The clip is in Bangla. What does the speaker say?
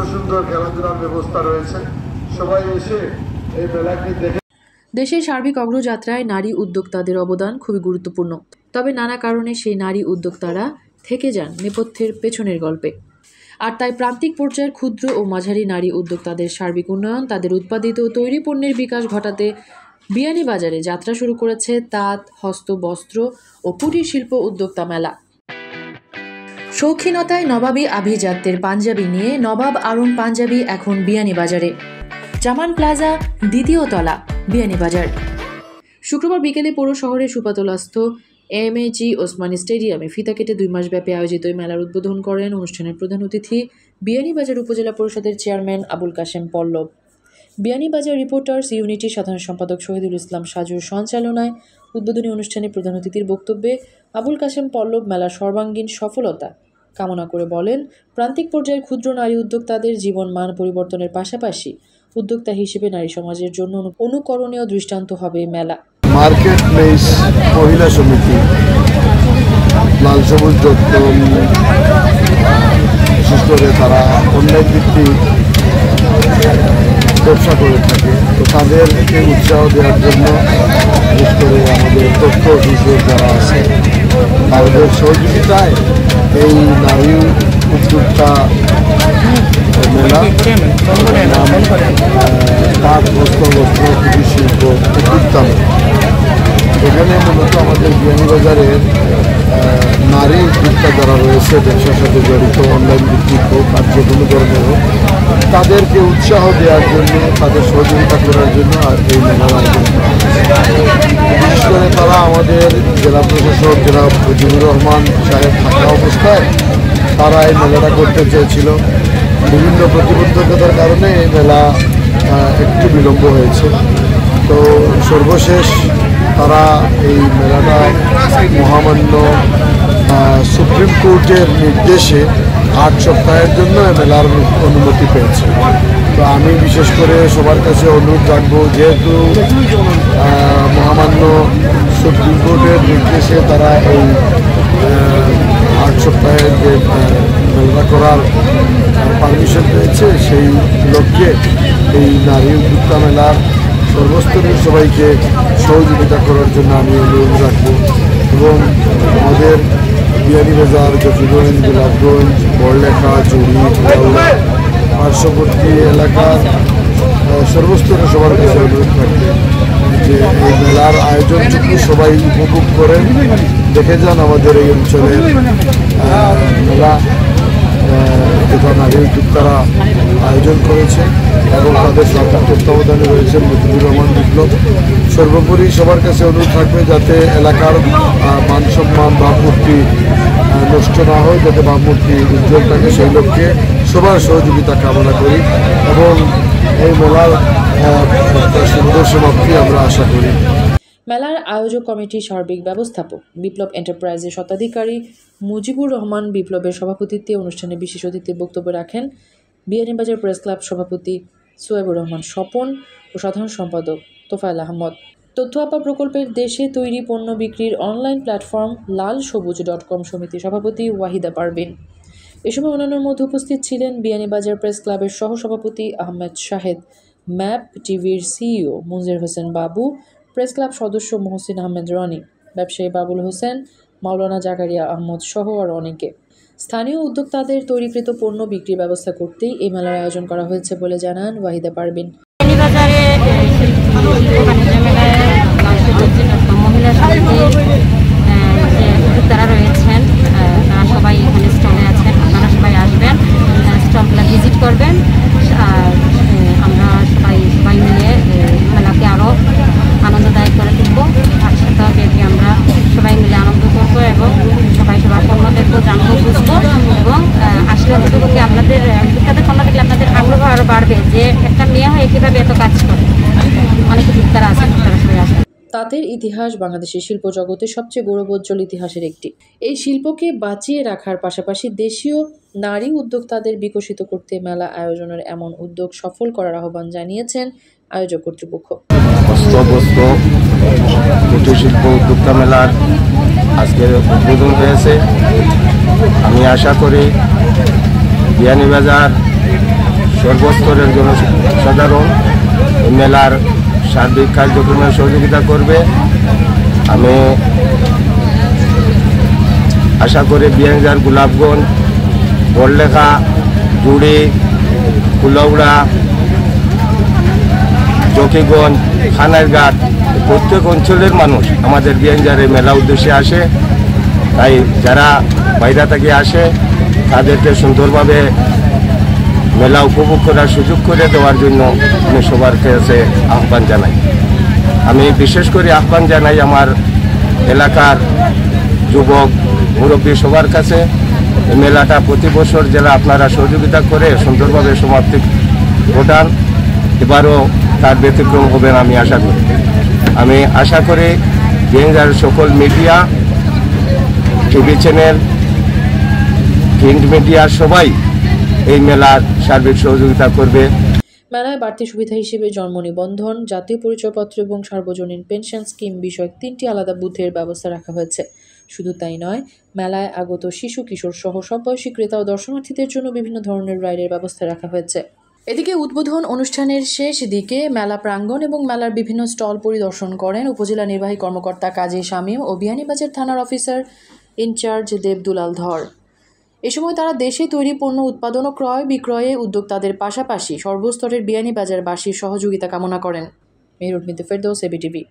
সুন্দর সুন্দর খেলাধুলার ব্যবস্থা রয়েছে। সবাই এসে এই মেলাকে দেখে। দেশের সার্বিক অগ্রযাত্রায় নারী উদ্যোক্তাদের অবদান খুবই গুরুত্বপূর্ণ। তবে নানা কারণে সেই নারী উদ্যোক্তারা থেকে যান নেপথ্যের পেছনের গল্পে। আর তাই প্রান্তিক পর্যায়ের ক্ষুদ্র ও মাঝারি নারী উদ্যোক্তাদের সার্বিক উন্নয়ন, তাদের উৎপাদিত তৈরি পণ্যের বিকাশ ঘটাতে বিয়ানীবাজারে যাত্রা শুরু করেছে তাঁত, হস্ত, বস্ত্র ও কুটির শিল্প উদ্যোক্তা মেলা। শৌখিনতায় নবাবী আভিজাত্যের পাঞ্জাবি নিয়ে নবাব আরুন পাঞ্জাবি এখন বিয়ানীবাজারে। জামান প্লাজা, দ্বিতীয় তলা, বিয়ানীবাজার। শুক্রবার বিকেলে পৌর শহরের সুপাতলাস্থ এমএজি ওসমানী স্টেডিয়ামে ফিতা কেটে 2 মাসব্যাপী আয়োজিত এই মেলার উদ্বোধন করেন অনুষ্ঠানের প্রধান অতিথি বিয়ানীবাজার উপজেলা পরিষদের চেয়ারম্যান আবুল কাশেম পল্লব। বিয়ানীবাজার রিপোর্টার্স ইউনিটির সাধারণ সম্পাদক শহীদুল ইসলাম সাজুর সঞ্চালনায় উদ্বোধনী অনুষ্ঠানে প্রধান অতিথির বক্তব্যে আবুল কাশেম পল্লব মেলার সর্বাঙ্গীন সফলতা কামনা করে বলেন, প্রান্তিক পর্যায়ের ক্ষুদ্র নারী উদ্যোক্তাদের জীবন মান পরিবর্তনের পাশাপাশি উদ্যোক্তা হিসেবে নারী সমাজের জন্য অনুকরণীয় দৃষ্টান্ত হবে মেলা। মার্কেট প্লেস মহিলা সমিতি, লাল সবুজ যত্ন, বিশেষ করে তারা অনলাইন ভিত্তিক ব্যবসা করে থাকে। তো তাদেরকে উৎসাহ দেওয়ার জন্য বিশেষ করে আমাদের তথ্য অফিসের যারা আছে তাদের সহযোগিতায় এই নারী উদ্যোক্তা মেলা তাঁত, বস্ত্র, কুটির শিল্প উদ্যোক্তা। এখানে মূলত আমাদের বিয়ানীবাজারের নারী উদ্যোক্তা যারা রয়েছে ব্যবসার সাথে জড়িত, অনলাইন ভিত্তিক হোক আর যে কোনো ধরনের হোক, তাদেরকে উৎসাহ দেওয়ার জন্য, তাদের সহযোগিতা করার জন্য আর এই মেলার আয়োজন করা হয়েছে। বিশেষ করে তারা আমাদের জেলা প্রশাসক জনাব মুজিবুর রহমান সাহেব থাকা অবস্থায় তারা এই মেলাটা করতে চেয়েছিল। বিভিন্ন প্রতিবন্ধকতার কারণে এই মেলা একটু বিলম্ব হয়েছে। তো সর্বশেষ তারা এই মেলাটা মহামান্য সুপ্রিম কোর্টের নির্দেশে 8 সপ্তাহের জন্য মেলার অনুমতি পেয়েছে। তো আমি বিশেষ করে সবার কাছে অনুরোধ রাখবো, যেহেতু মহামান্য সুপ্রিম কোর্টের নির্দেশে তারা এই 8 সপ্তাহের যে মেলা করার পারমিশন পেয়েছে, সেই লক্ষ্যে এই নারী উদ্যোক্তা মেলার সর্বস্তরের সবাইকে সহযোগিতা করার জন্য আমি অনুরোধ রাখবো। এবং আমাদের বিয়ানীবাজার, জকিগঞ্জ, গোলাপগঞ্জ, বড়লেখা, চুরি, পার্শ্ববর্তী এলাকার সর্বস্তরের সবার কাছে অনুরোধ থাকবে যে এই মেলার আয়োজনটুকু সবাই উপভোগ করেন, দেখে যান আমাদের এই অঞ্চলের মেলা তথা নারী উদ্যোক্তারা আয়োজন করেছে এবং তাদের সরকার তত্ত্বাবধানে রয়েছে মুজিবুর রহমান বিপ্লব। সর্বোপরি সবার কাছে অনুরোধ থাকবে যাতে এলাকার মান সম্মান, ভাবমূর্তি নষ্ট না হয়, যাতে ভাবমূর্তি উজ্জ্বল থাকে, সেই লক্ষ্যে সবার সহযোগিতা কামনা করি এবং এই মেলার সুন্দর সমাপ্তি আমরা আশা করি। মেলার আয়োজক কমিটির সার্বিক ব্যবস্থাপক বিপ্লব এন্টারপ্রাইজের স্বত্বাধিকারী মুজিবুর রহমান বিপ্লবের সভাপতিত্বে অনুষ্ঠানে বিশেষ অতিথির বক্তব্য রাখেন বিয়ানীবাজার প্রেস ক্লাব সভাপতি সোয়েবুর রহমান স্বপন ও সাধারণ সম্পাদক তোফায়েল আহমদ। তথ্য আপা প্রকল্পের দেশে তৈরি পণ্য বিক্রির অনলাইন প্ল্যাটফর্ম lalsobuj.com সমিতির সভাপতি ওয়াহিদা পারভিন। এ সময় অন্যান্যের মধ্যে উপস্থিত ছিলেন বিয়ানীবাজার প্রেস ক্লাবের সহসভাপতি আহমেদ শাহেদ, ম্যাপ টিভির সিইও মুনজির হোসেন বাবু, প্রেস ক্লাব সদস্য মহসিন আহমেদ রনি, ব্যবসায়ী বাবুল হোসেন, মাওলানা জাকারিয়া আহমদ সহ আরও অনেকে। স্থানীয় উদ্যোক্তাদের তৈরিকৃত পণ্য বিক্রির ব্যবস্থা করতেই এই মেলার আয়োজন করা হয়েছে বলে জানান ওয়াহিদা পারভিন। মহিলা সমিতির যে উদ্যোক্তারা রয়েছেন তারা সবাই এখানে স্টলে আছেন, আপনারা সবাই আসবেন, স্টলগুলো ভিজিট করবেন। আর আমরা সবাই মিলে মেলাকে আরও আনন্দদায়ক করে তুলব। 8 সপ্তাহব্যাপী আমরা সবাই মিলে আনন্দ করবো এবং সবাই সবার পণ্য দেখবো, জানবো, বুঝবো এবং আসলে অন্ততপক্ষে আপনাদের উদ্যোক্তাদের পণ্য দেখলে আপনাদের আগ্রহ আরও বাড়বে যে একটা মেয়ে হয়ে কীভাবে এত কাজ করে। অনেক উদ্যোক্তারা আছেন, তারা সবাই আসবে। তাঁতের ইতিহাস বাংলাদেশের শিল্প জগতের সবচেয়ে গৌরবোজ্জ্বল ইতিহাসের একটি। এই শিল্পকে বাঁচিয়ে রাখার পাশাপাশি দেশীয় নারী উদ্যোক্তাদের বিকশিত করতে মেলা আয়োজনের এমন উদ্যোগ সফল করার আহ্বান জানিয়েছেন আয়োজক কর্তৃপক্ষ। কুটির শিল্প উদ্যোক্তা মেলার আজকের উদ্বোধন হয়েছে। আমি আশা করি বিয়ানীবাজার সর্বস্তরের জনসাধারণ এই মেলার সার্বিক কার্যক্রমে সহযোগিতা করবে। আমি আশা করি বিয়ানীবাজার, গোলাপগঞ্জ, বড়লেখা, জুড়ি, কুলাউড়া, জকিগঞ্জ, খানারঘাট প্রত্যেক অঞ্চলের মানুষ আমাদের বিয়ানীবাজারে মেলা উদ্দেশ্যে আসে। তাই যারা বাইরে থেকে আসে তাদেরকে সুন্দরভাবে মেলা উপভোগ করার সুযোগ করে দেওয়ার জন্য আমি সবার কাছে আহ্বান জানাই। আমি বিশেষ করে আহ্বান জানাই আমার এলাকার যুবক মুরব্বী সবার কাছে, এই মেলাটা প্রতি বছর যারা আপনারা সহযোগিতা করে সুন্দরভাবে সমাপ্তি ঘটান, এবারও তার ব্যতিক্রম হবেন আমি আশা করি বিয়ানীবাজারের সকল media, TV channel, print media সবাই এই মেলার সার্বিক সহযোগিতা করবে। মেলায় বাড়তি সুবিধা হিসেবে জন্ম নিবন্ধন, জাতীয় পরিচয়পত্র এবং সার্বজনীন পেনশন স্কিম বিষয়ক 3টি আলাদা বুথের ব্যবস্থা রাখা হয়েছে। শুধু তাই নয়, মেলায় আগত শিশু, কিশোর সহ সব বয়সী ক্রেতা ও দর্শনার্থীদের জন্য বিভিন্ন ধরনের রাইডের ব্যবস্থা রাখা হয়েছে। এদিকে উদ্বোধন অনুষ্ঠানের শেষ দিকে মেলা প্রাঙ্গণ এবং মেলার বিভিন্ন স্টল পরিদর্শন করেন উপজেলা নির্বাহী কর্মকর্তা কাজী শামীম ও বিয়ানীবাজার থানার অফিসার ইনচার্জ দেবদুলাল ধর। এ সময় তারা দেশে তৈরি পণ্য উৎপাদন ও ক্রয় বিক্রয়ে উদ্যোক্তাদের পাশাপাশি সর্বস্তরের বিয়ানীবাজারবাসীর সহযোগিতা কামনা করেন। মেহরুল মিতু ফেরদৌস, এবিটিভি।